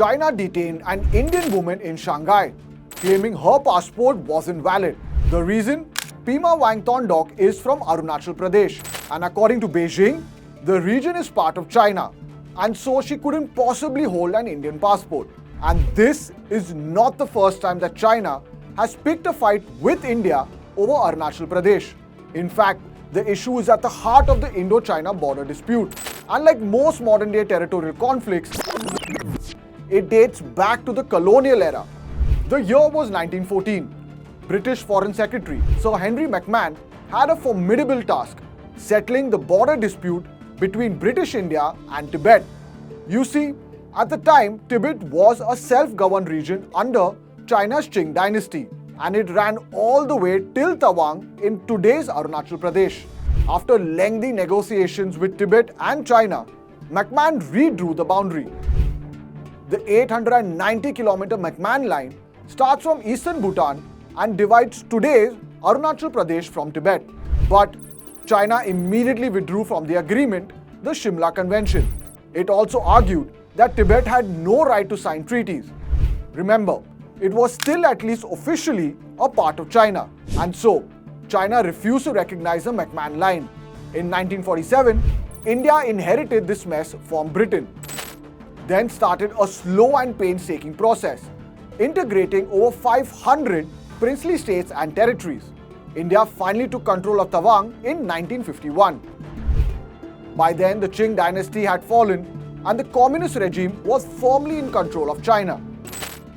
China detained an Indian woman in Shanghai, claiming her passport wasn't valid. The reason? Pema Wangthondok is from Arunachal Pradesh, and according to Beijing, the region is part of China, and so she couldn't possibly hold an Indian passport. And this is not the first time that China has picked a fight with India over Arunachal Pradesh. In fact, the issue is at the heart of the Indo-China border dispute. Unlike most modern-day territorial conflicts, it dates back to the colonial era. The year was 1914. British Foreign Secretary Sir Henry McMahon had a formidable task, settling the border dispute between British India and Tibet. You see, at the time, Tibet was a self-governed region under China's Qing dynasty, and it ran all the way till Tawang in today's Arunachal Pradesh. After lengthy negotiations with Tibet and China, McMahon redrew the boundary. The 890-kilometer McMahon Line starts from eastern Bhutan and divides today's Arunachal Pradesh from Tibet. But China immediately withdrew from the agreement, the Shimla Convention. It also argued that Tibet had no right to sign treaties. Remember, it was still at least officially a part of China, and so China refused to recognize the McMahon Line. In 1947, India inherited this mess from Britain. Then started a slow and painstaking process, integrating over 500 princely states and territories. India finally took control of Tawang in 1951. By then, the Qing dynasty had fallen and the communist regime was firmly in control of China.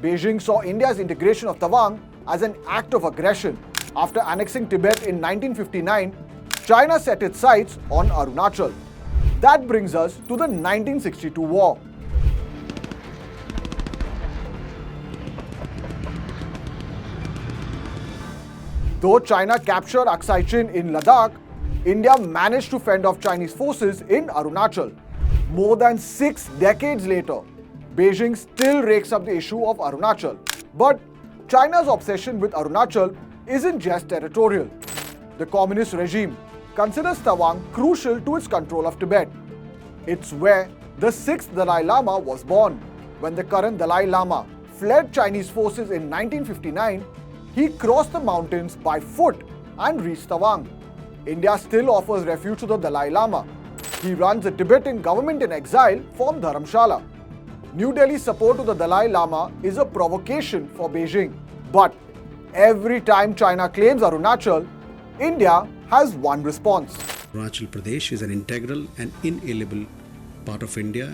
Beijing saw India's integration of Tawang as an act of aggression. After annexing Tibet in 1959, China set its sights on Arunachal. That brings us to the 1962 war. Though China captured Aksai Chin in Ladakh, India managed to fend off Chinese forces in Arunachal. More than 6 decades later, Beijing still rakes up the issue of Arunachal. But China's obsession with Arunachal isn't just territorial. The communist regime considers Tawang crucial to its control of Tibet. It's where the 6th Dalai Lama was born. When the current Dalai Lama fled Chinese forces in 1959, he crossed the mountains by foot and reached Tawang. India still offers refuge to the Dalai Lama. He runs the Tibetan government in exile from Dharamshala. New Delhi's support to the Dalai Lama is a provocation for Beijing. But every time China claims Arunachal, India has one response. Arunachal Pradesh is an integral and inalienable part of India